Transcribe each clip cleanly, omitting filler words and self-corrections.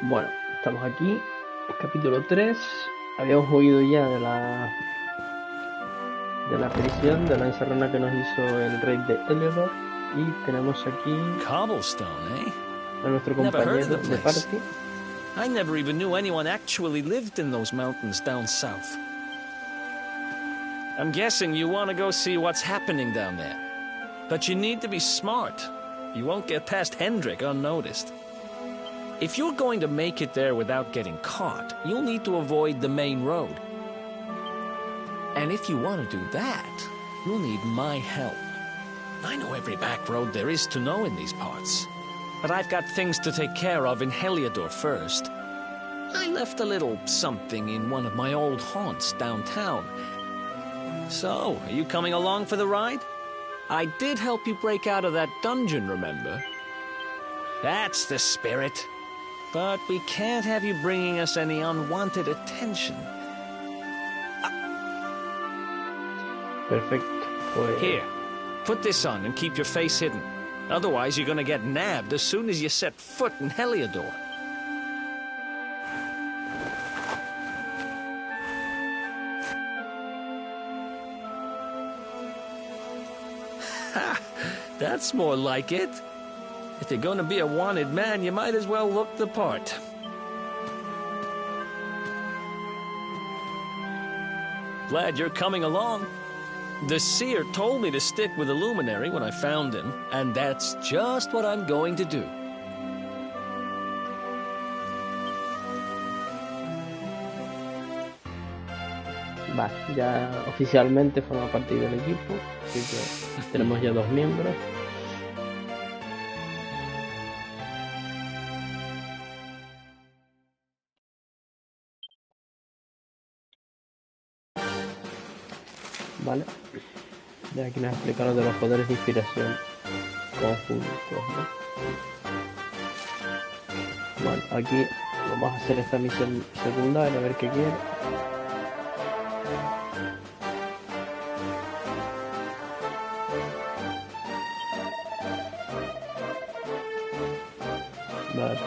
Bueno, estamos aquí, capítulo 3. Habíamos oído ya de la prisión, de la encerrona que nos hizo el rey de Eleanor. Y tenemos aquí Cobblestone, eh? a nuestro Never heard of compañero the de place. party. I never even knew anyone actually lived in those mountains down south. I'm guessing you want to go see what's happening down there. But you need to be smart. You won't get past Hendrik unnoticed. If you're going to make it there without getting caught, you'll need to avoid the main road. And if you want to do that, you'll need my help. I know every back road there is to know in these parts. But I've got things to take care of in Heliodor first. I left a little something in one of my old haunts downtown. So, are you coming along for the ride? I did help you break out of that dungeon, remember? That's the spirit. But we can't have you bringing us any unwanted attention. Perfecto. Pues Here, put this on and keep your face hidden. Otherwise, you're gonna get nabbed as soon as you set foot in Heliodor. Ha! That's more like it. If you're gonna be a wanted man, you might as well look the part. Glad you're coming along. The seer told me to stick with the luminary when I found him, and that's just what I'm going to do. vale, ya oficialmente forma parte del equipo, así que tenemos ya 2 miembros. Vale, ya aquí nos explicaron de los poderes de inspiración conjuntos, ¿no? Bueno, aquí vamos a hacer esta misión secundaria, a ver qué quiere. Vale.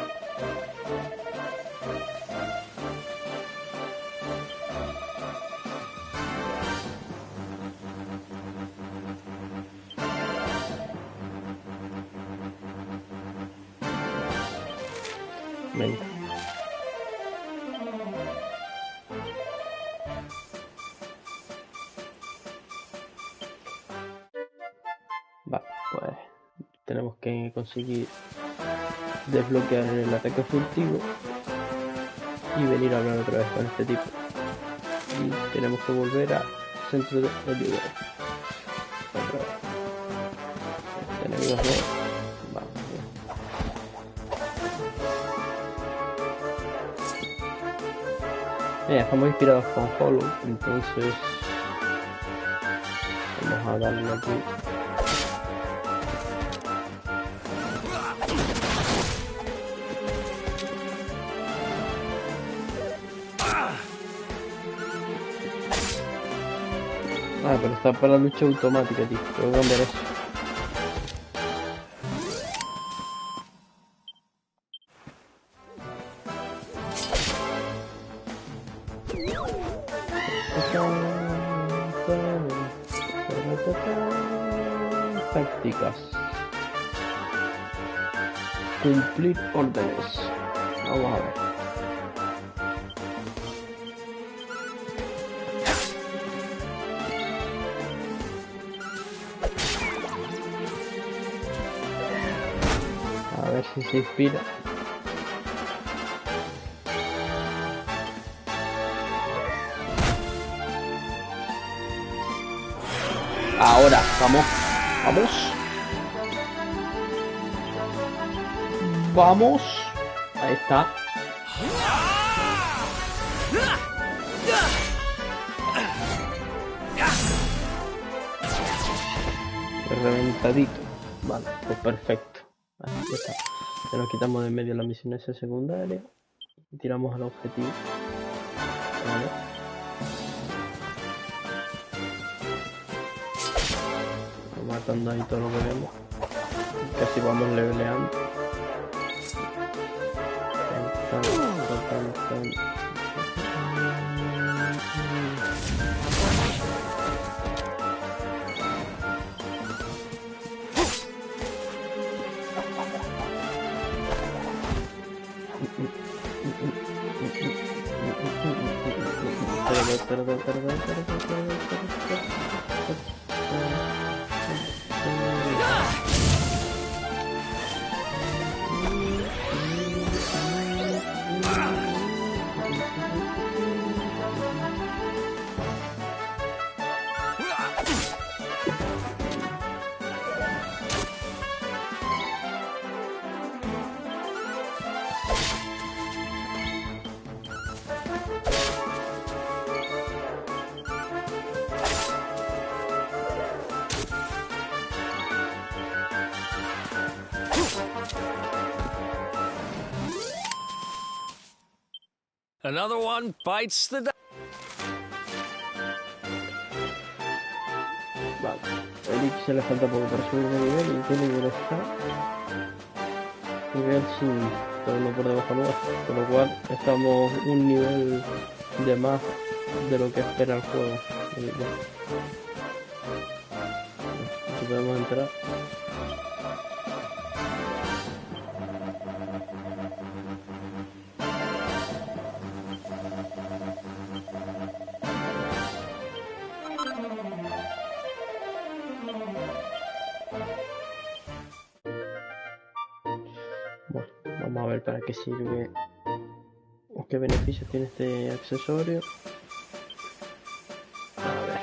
Venga. Vale, pues tenemos que conseguir desbloquear el ataque furtivo y venir a hablar otra vez con este tipo. Y tenemos que volver al centro de Heliodor. Otra vez. Enemigos no. Vamos bien. Estamos inspirados con Hollow, entonces vamos a darle aquí. Ah, pero está para la lucha automática, tío. Tengo que cambiar eso. Tácticas. Cumplir órdenes. Vamos a ver. A ver si se inspira. Ahora, vamos. Vamos. Vamos. Ahí está. Reventadito. Vale, pues perfecto. Ahí está. Ya nos quitamos de en medio la misión esa secundaria y tiramos al objetivo. Vale. Vamos matando ahí todo lo que vemos. Casi vamos leveleando. Ahí está. Another one bites the dust. Vale, a Elix se le falta poco para subir de nivel y qué nivel está. Nivel 5, todo uno por debajo nuestro, con lo cual estamos un nivel de más de lo que espera el juego. Y bueno, aquí podemos entrar. Bueno, vamos a ver para qué sirve o qué beneficios tiene este accesorio. A ver.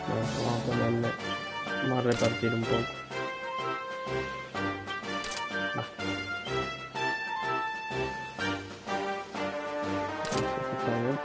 Bueno, vamos a ponerle, vamos a repartir un poco. Está bien.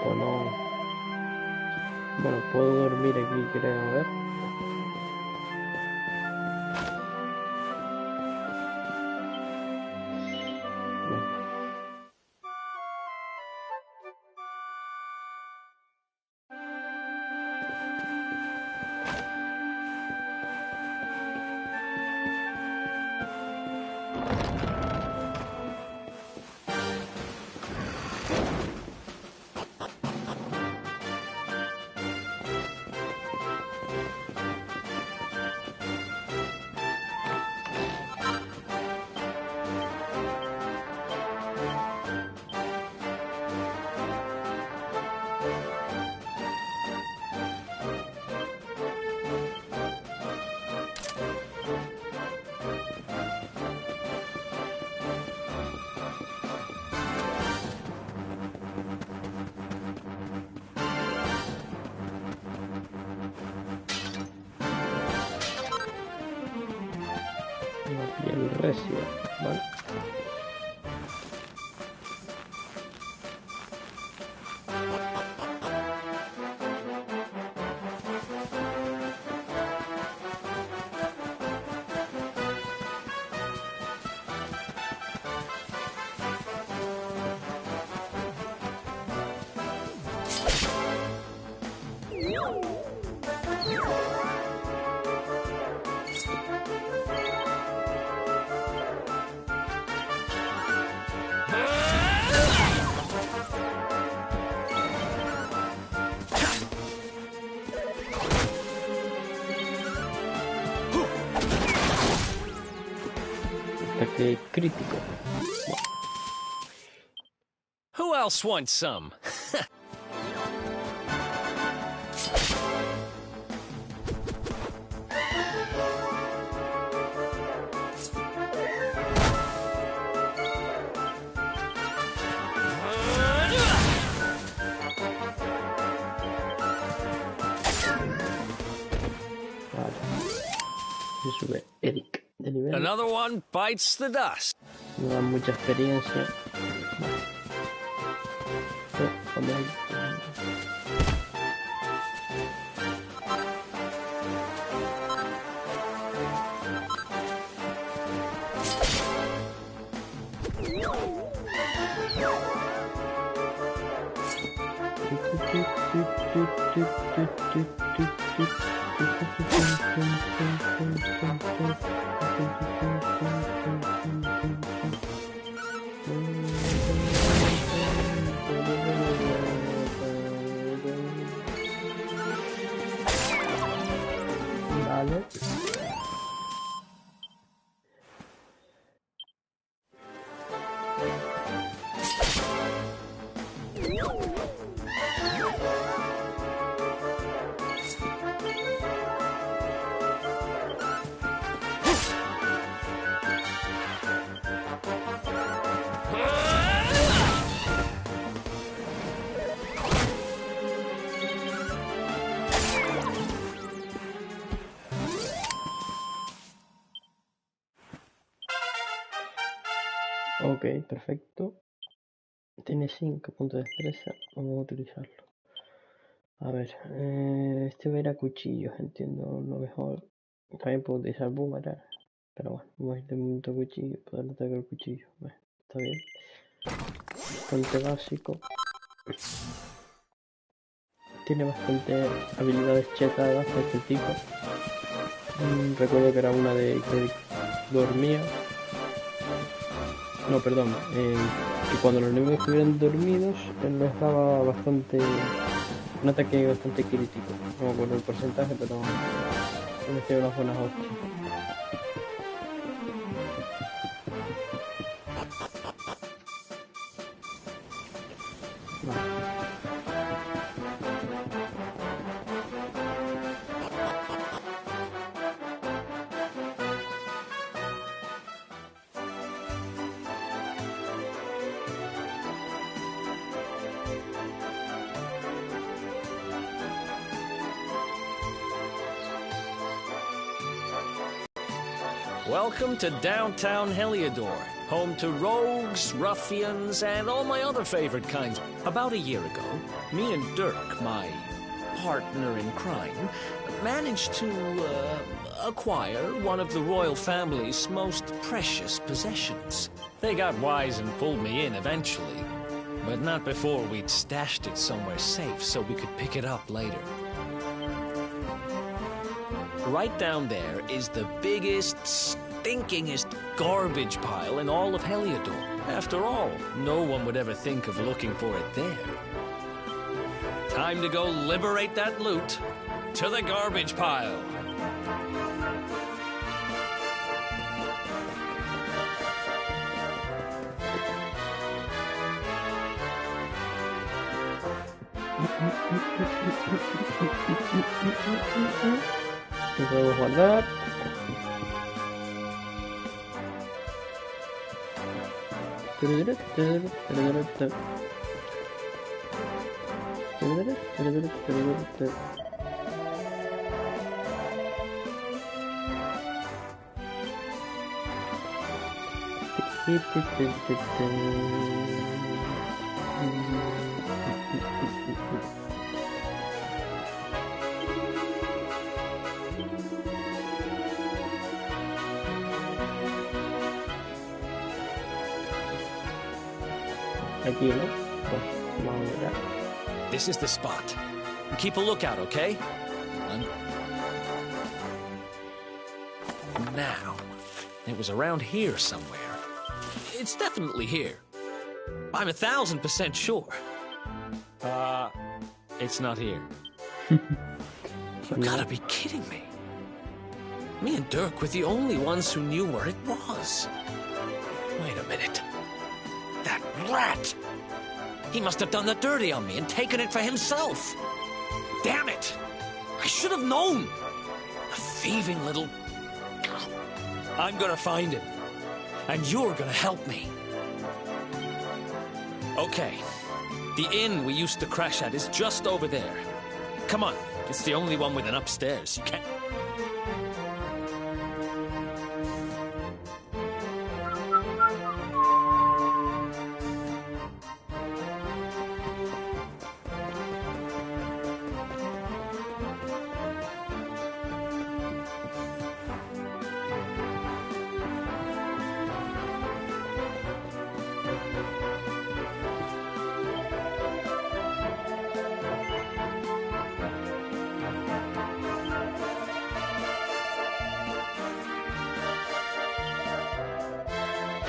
O no. Bueno, puedo dormir aquí, creo, a ver. Bueno, la piel recia, ¿vale? Ataque crítico. Who else wants some? Y sube Eric de nivel. Another one bites the dust. No da mucha experiencia. Vale. Vale. Ok, perfecto. Tiene 5 puntos de destreza. Vamos a utilizarlo. A ver, este va a ir a cuchillos, entiendo lo mejor. También puedo utilizar boomerang. Pero bueno, vamos a ir de momento a cuchillo. Poder atacar el cuchillo. Bueno, está bien. Bastante básico. Tiene bastante habilidades chetadas este tipo. Recuerdo que era una de que dormía. No, perdón. Que cuando los enemigos estuvieran dormidos, él les daba bastante. Un ataque bastante crítico. No me acuerdo el porcentaje, pero me hacía unas buenas hostias. Vale. Welcome to downtown Heliodor, home to rogues, ruffians, and all my other favorite kinds. About a year ago, me and Dirk, my partner in crime, managed to acquire one of the royal family's most precious possessions. They got wise and pulled me in eventually, but not before we'd stashed it somewhere safe so we could pick it up later. Right down there is the biggest, stinkingest garbage pile in all of Heliodor. After all, no one would ever think of looking for it there. Time to go liberate that loot. To the garbage pile. Lo podemos guardar. Aquí, ¿no? Pues vamos a mirar. This is the spot. Keep a lookout, okay? Now, it was around here somewhere. It's definitely here. I'm 1,000% sure. It's not here. You gotta be kidding me. Me and Dirk were the only ones who knew where it was. Wait a minute. That rat! He must have done the dirty on me and taken it for himself. Damn it! I should have known. A thieving little... I'm gonna find him. And you're gonna help me. Okay. The inn we used to crash at is just over there. Come on. It's the only one with an upstairs. You can't...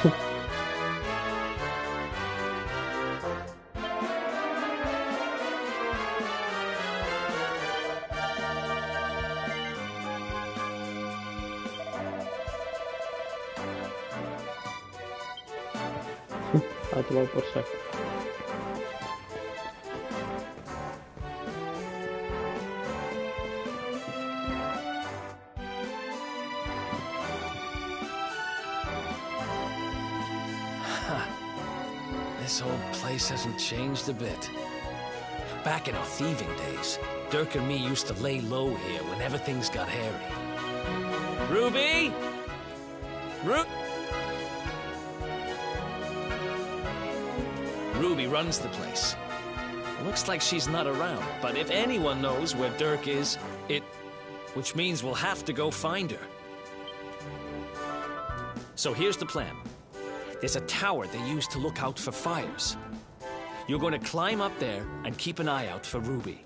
A tomar por saco. This whole place hasn't changed a bit. Back in our thieving days, Dirk and me used to lay low here whenever things got hairy. Ruby? Ruby runs the place. Looks like she's not around, but if anyone knows where Dirk is, which means we'll have to go find her. So here's the plan. There's a tower they use to look out for fires. You're going to climb up there and keep an eye out for Ruby.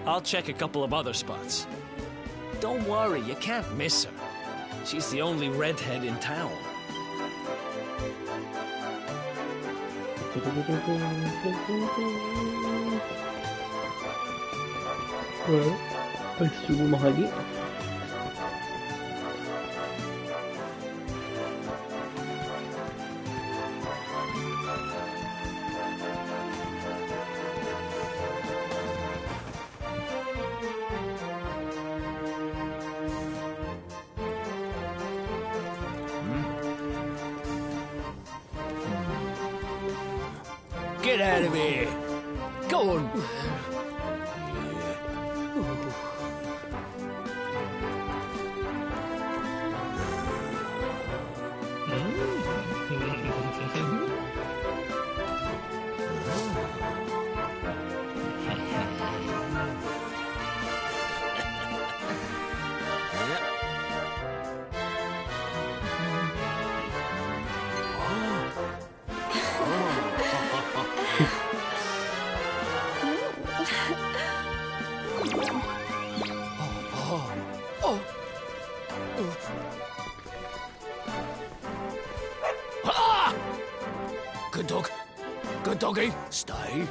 I'll check a couple of other spots. Don't worry, you can't miss her. She's the only redhead in town. Bueno, pues subimos aquí. Get out of here! Go on! Good dog. Good doggy. Stay.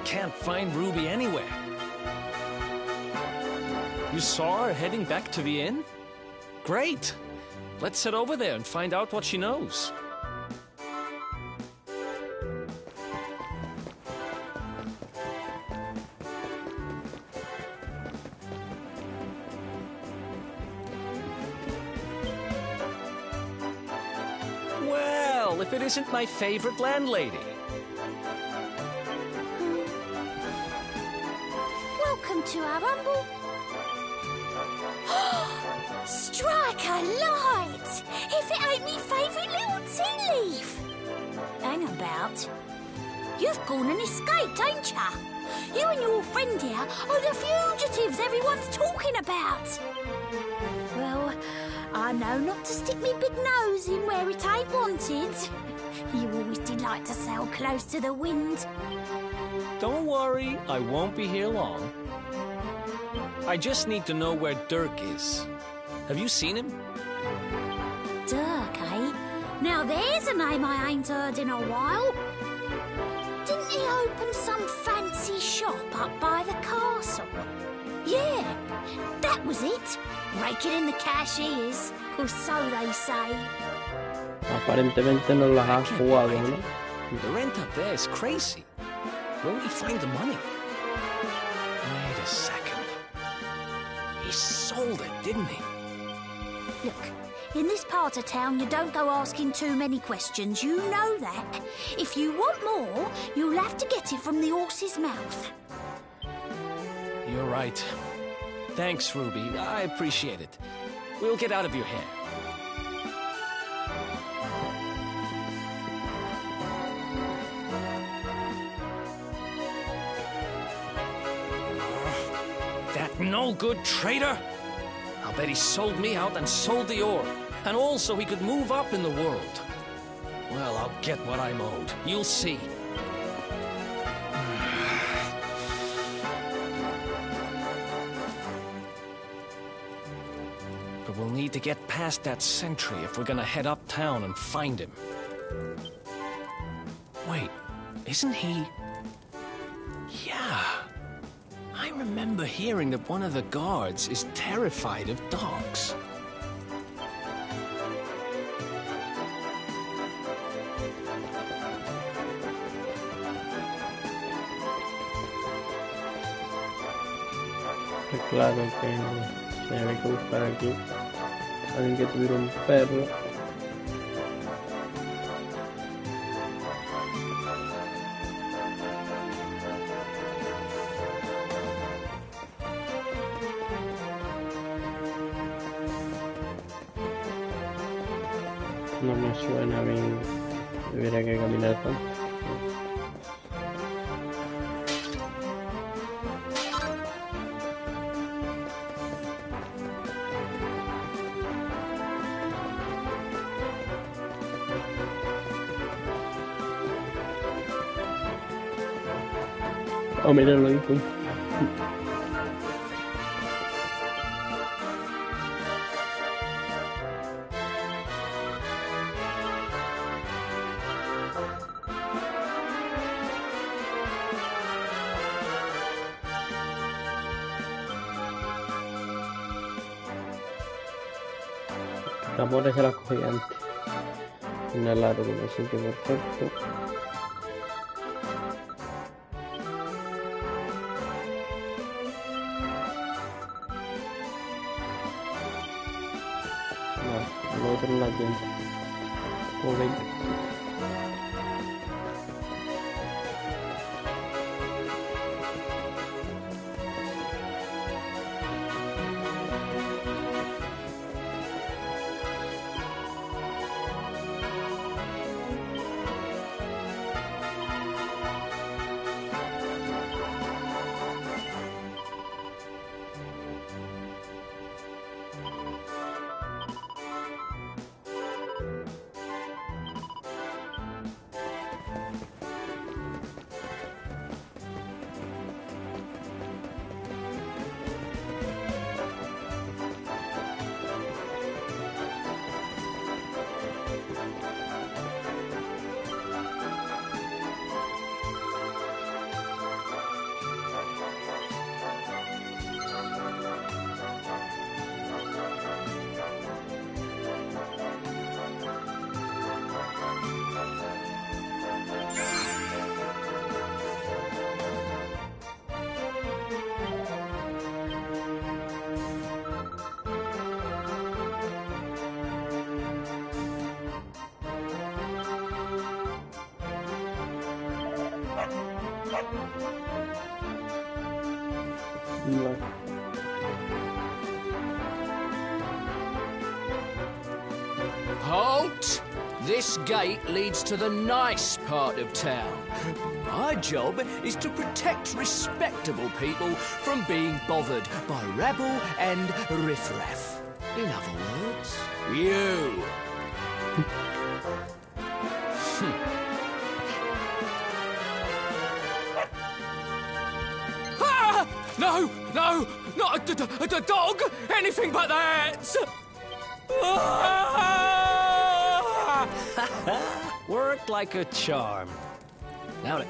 Can't find Ruby anywhere. You saw her heading back to the inn? Great. Let's head over there and find out what she knows. Well, if it isn't my favorite landlady. Welcome to our rumble. Strike a light! If it ain't me favourite little tea leaf. Hang about. You've gone and escaped, ain't ya? You and your friend here are the fugitives everyone's talking about. Well, I know not to stick me big nose in where it ain't wanted. You always delight to sail close to the wind. Don't worry, I won't be here long. I just need to know where Dirk is. Have you seen him? Dirk, eh? Now there's a name I ain't heard in a while. Didn't he open some fancy shop up by the castle? Yeah, that was it. Raking in the cashiers, or so they say. Aparentemente no las has jugado, ¿no? The rent up there is crazy. Where would he find the money? Wait a second. He sold it, didn't he? Look, in this part of town, you don't go asking too many questions. You know that. If you want more, you'll have to get it from the horse's mouth. You're right. Thanks, Ruby. I appreciate it. We'll get out of your hair. no-good traitor? I'll bet he sold me out and sold the ore. And all so he could move up in the world. Well, I'll get what I'm owed. You'll see. But we'll need to get past that sentry if we're gonna head uptown and find him. Wait, isn't he... Yeah. I remember hearing that one of the guards is terrified of dogs. Claro que tiene que buscar aquí alguien que tuviera un perro. No me suena a mí, debería que caminar tanto. Oh, mira, lo dijo. Amores se las cogí antes. Una larga, un sitio perfecto. Lo otro en la tienda. Como veis. No. Halt! This gate leads to the nice part of town. My job is to protect respectable people from being bothered by rabble and riffraff. In other words, you. Ah! No, no, not a dog! Anything but that! Ah! Worked like a charm. Now then.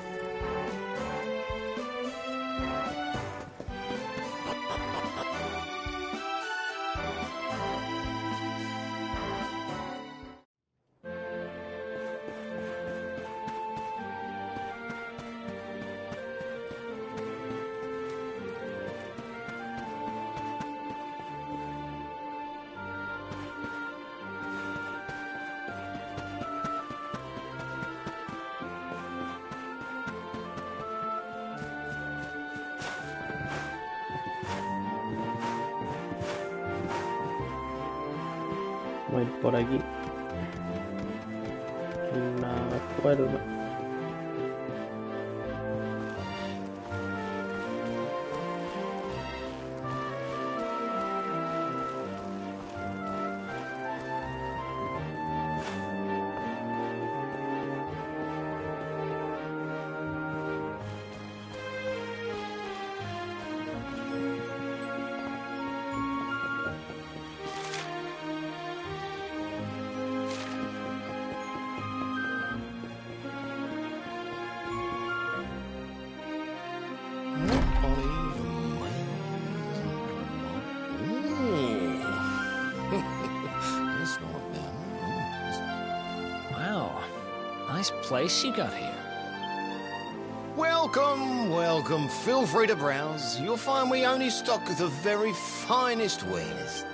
Voy a ir por aquí. Una cuerda. nice place you got here. Welcome, welcome. Feel free to browse. You'll find we only stock the very finest wares.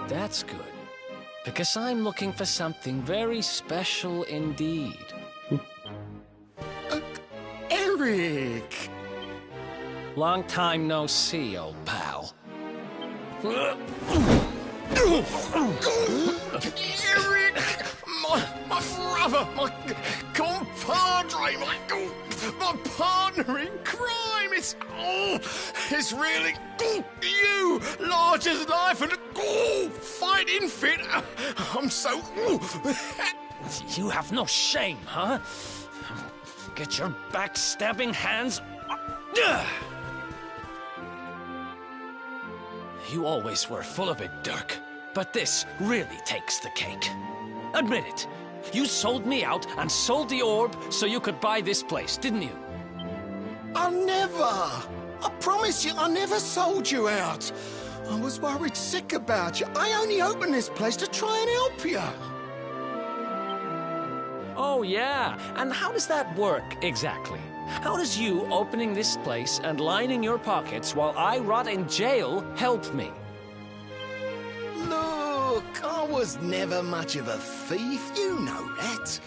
That's good. Because I'm looking for something very special indeed. Eric! Long time no see, old pal. Eric! My brother, my compadre, my partner in crime. It's really you, large as life and fighting fit. I'm so. You have no shame, huh? Get your backstabbing hands. You always were full of it, Dirk. But this really takes the cake. Admit it. You sold me out and sold the orb so you could buy this place, didn't you? I never. I promise you, I never sold you out. I was worried sick about you. I only opened this place to try and help you. Oh, yeah. And how does that work, exactly? How does you opening this place and lining your pockets while I rot in jail help me? Look, I was never much of a thief, you know that.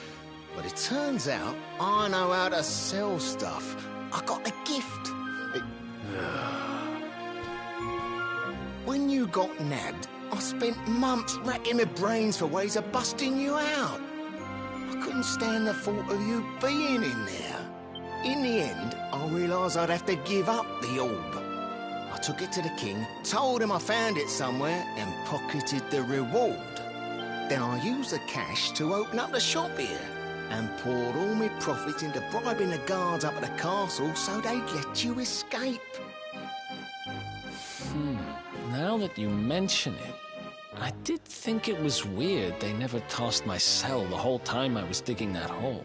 But it turns out I know how to sell stuff. I got a gift. When you got nabbed, I spent months racking my brains for ways of busting you out. I couldn't stand the thought of you being in there. In the end, I realised I'd have to give up the orb. I took it to the king, told him I found it somewhere, and pocketed the reward. Then I used the cash to open up the shop here, and poured all my profits into bribing the guards up at the castle so they'd let you escape. Now that you mention it, I did think it was weird they never tossed my cell the whole time I was digging that hole.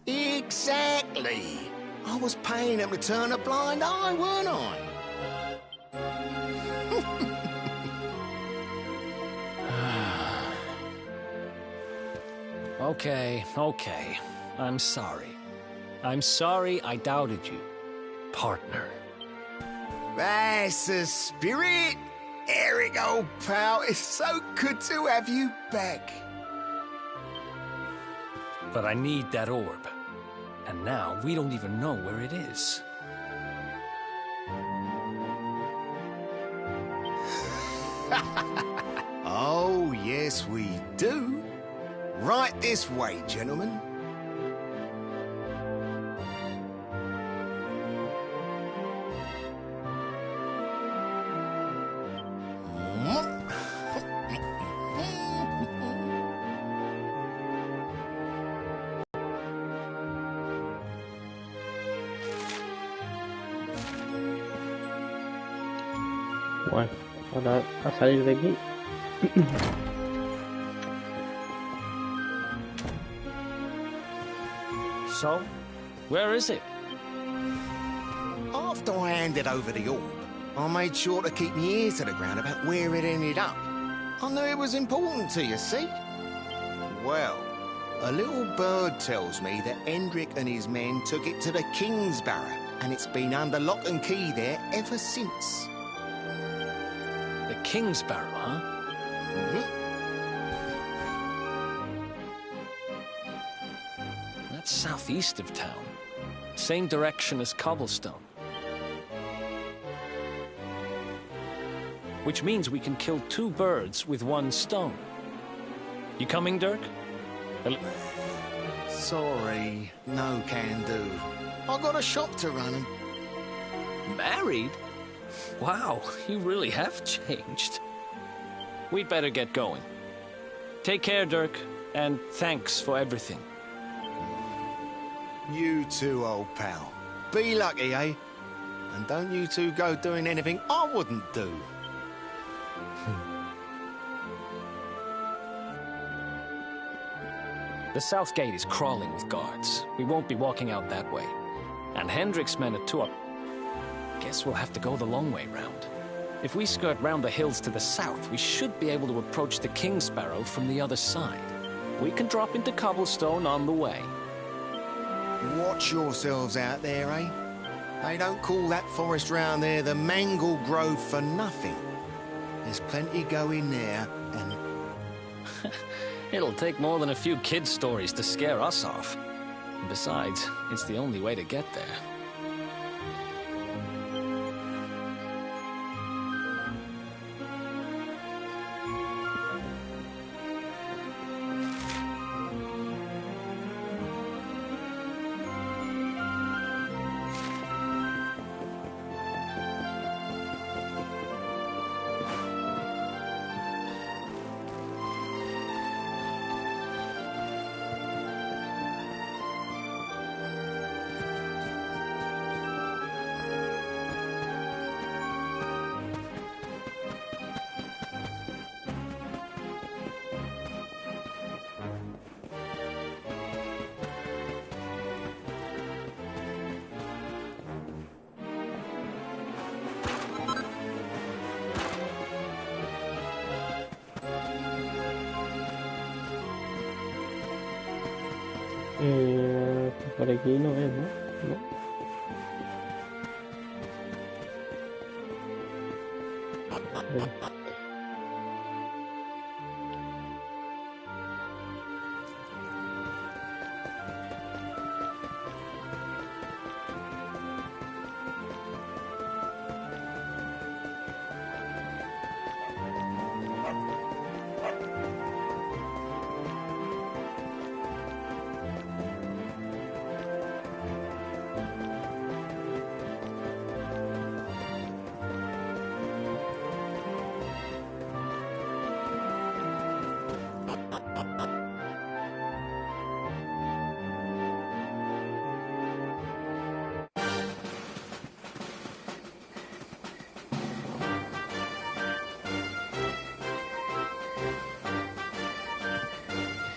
Exactly. I was paying them to turn a blind eye, weren't I? Okay. I'm sorry. I'm sorry I doubted you, partner. That's the spirit. Eric, old pal, it's so good to have you back. But I need that orb. And now we don't even know where it is. Oh, yes, we do. Right this way, gentlemen. Bueno, ahora a salir de aquí. So, where is it? After I handed over the orb, I made sure to keep my ears to the ground about where it ended up. I knew it was important to you, see? Well, a little bird tells me that Hendrik and his men took it to the King's Barrow, and it's been under lock and key there ever since. The King's Barrow, huh? That's southeast of town. Same direction as Cobblestone. Which means we can kill two birds with one stone. You coming, Dirk? Sorry, no can do. I got a shop to run and... Married? Wow, you really have changed. We'd better get going. Take care, Dirk, and thanks for everything. You too, old pal. Be lucky, eh? And don't you two go doing anything I wouldn't do. The south gate is crawling with guards. We won't be walking out that way. And Hendrik's men are too up. Guess we'll have to go the long way round. If we skirt round the hills to the south, we should be able to approach the King Sparrow from the other side. We can drop into Cobblestone on the way. Watch yourselves out there, eh? They don't call that forest round there the Mangle Grove for nothing. There's plenty going there, and... It'll take more than a few kids' stories to scare us off. And besides, it's the only way to get there. Por aquí no es, ¿no? No.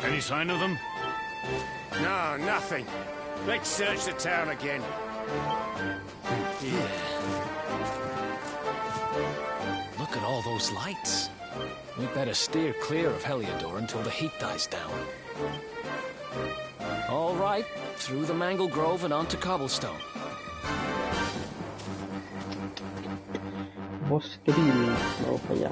Any sign of them? No, nothing. Let's search the town again. Look at all those lights. We better steer clear of Heliodor until the heat dies down. All right, through the Mangle Grove and onto Cobblestone. Boskrill, vamos para allá.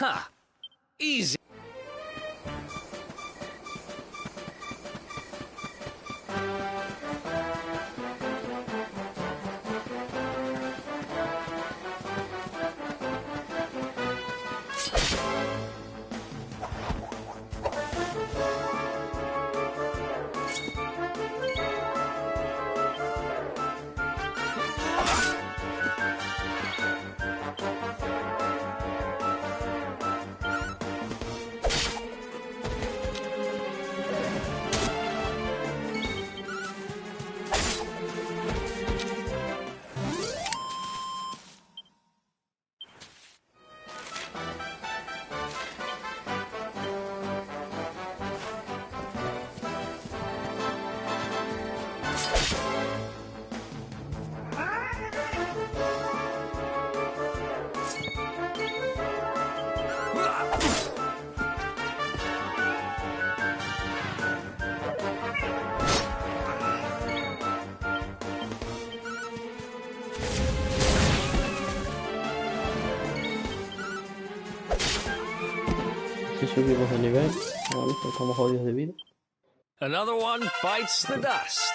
Ha! Easy. Si subimos de nivel, vale, estamos jodidos de vida. Another one bites the dust.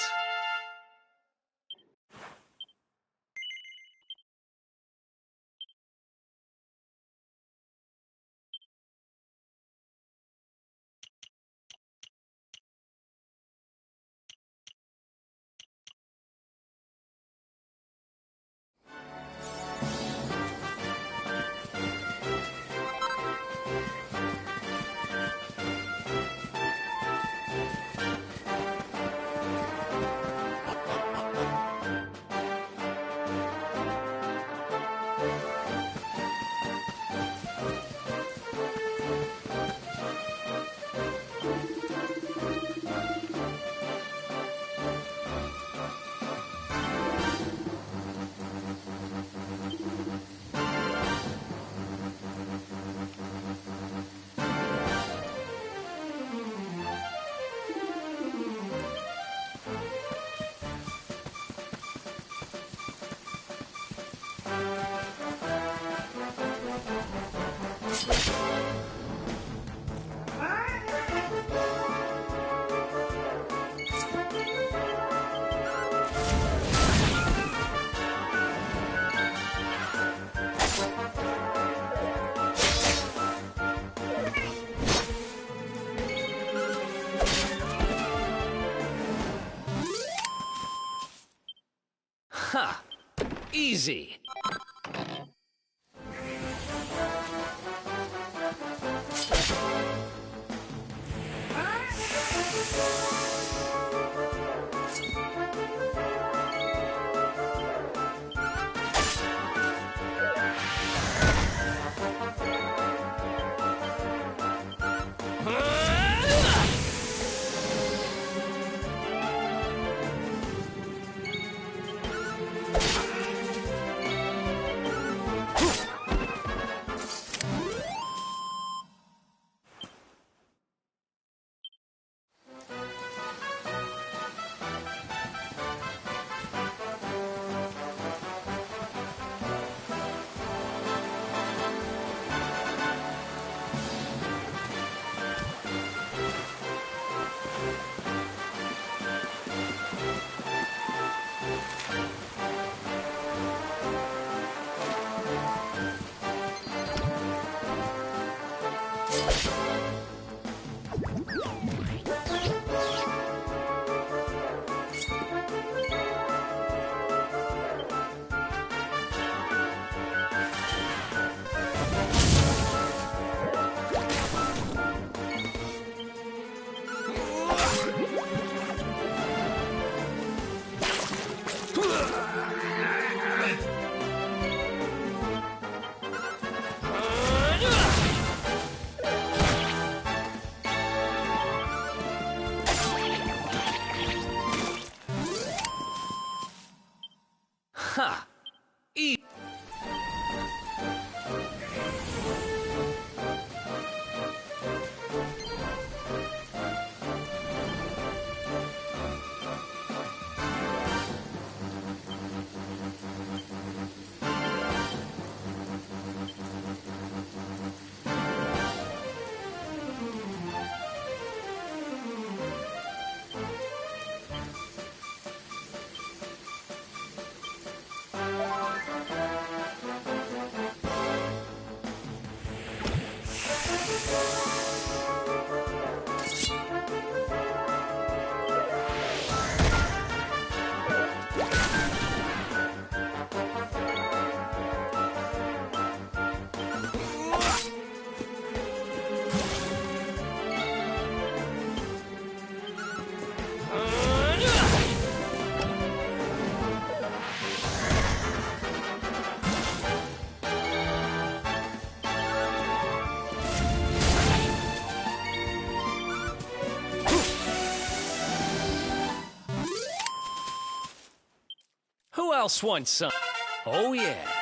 Ha! Easy. Ha! E. Who else wants some? Oh, yeah.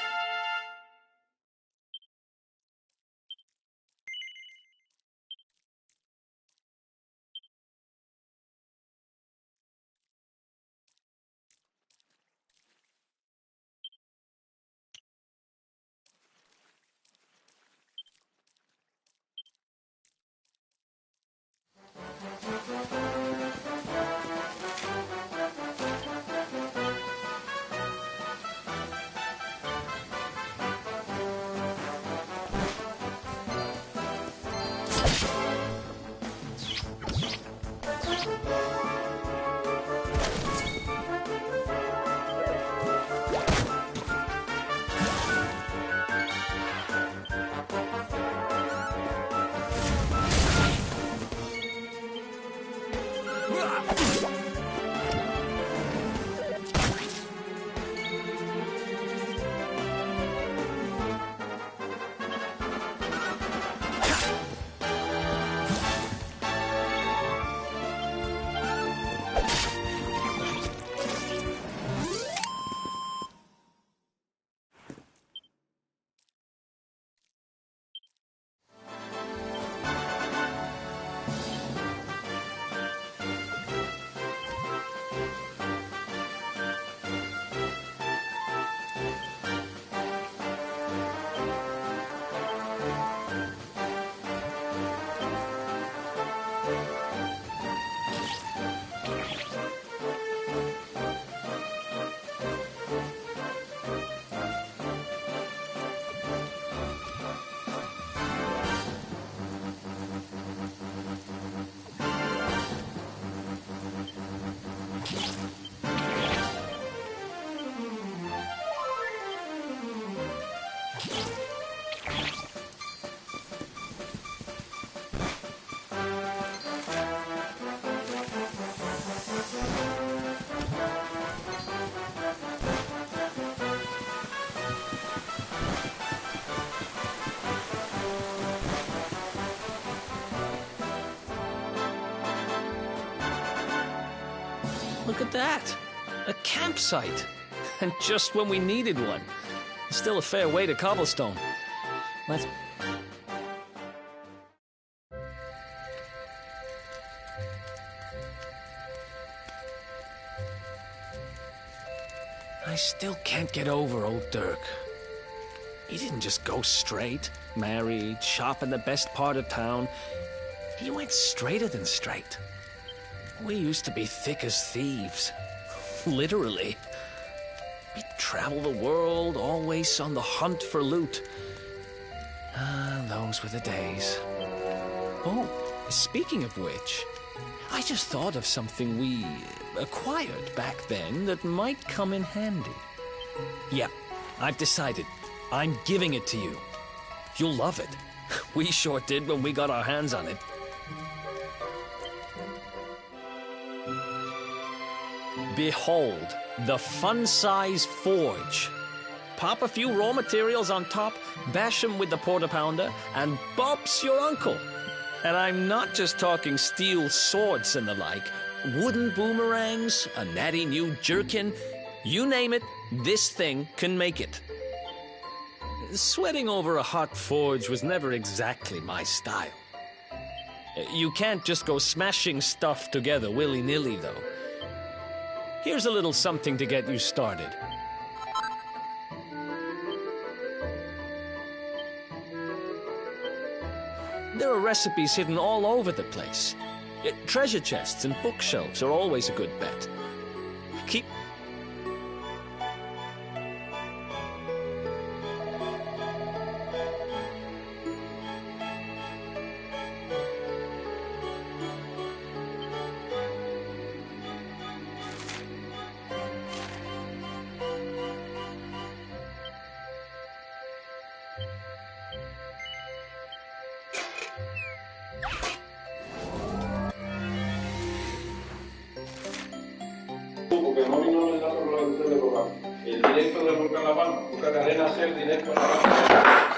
Look at that. A campsite. And just when we needed one. Still a fair way to cobblestone. Let's... I still can't get over old Dirk. He didn't just go straight, married, shop in the best part of town. He went straighter than straight. We used to be thick as thieves. Literally. We'd travel the world, always on the hunt for loot. Ah, those were the days. Oh, speaking of which, I just thought of something we acquired back then that might come in handy. Yeah, I've decided. I'm giving it to you. You'll love it. We sure did when we got our hands on it. Behold, the fun-size forge. Pop a few raw materials on top, bash 'em with the porta-pounder, and Bob's your uncle. And I'm not just talking steel swords and the like. Wooden boomerangs, a natty new jerkin. You name it, this thing can make it. Sweating over a hot forge was never exactly my style. You can't just go smashing stuff together willy-nilly, though. Here's a little something to get you started. There are recipes hidden all over the place. Treasure chests and bookshelves are always a good bet. Keep... Porque no vino el dato lo que usted le cobraba. El directo de Volcán La Palma, busca cadena ser directo a La Palma.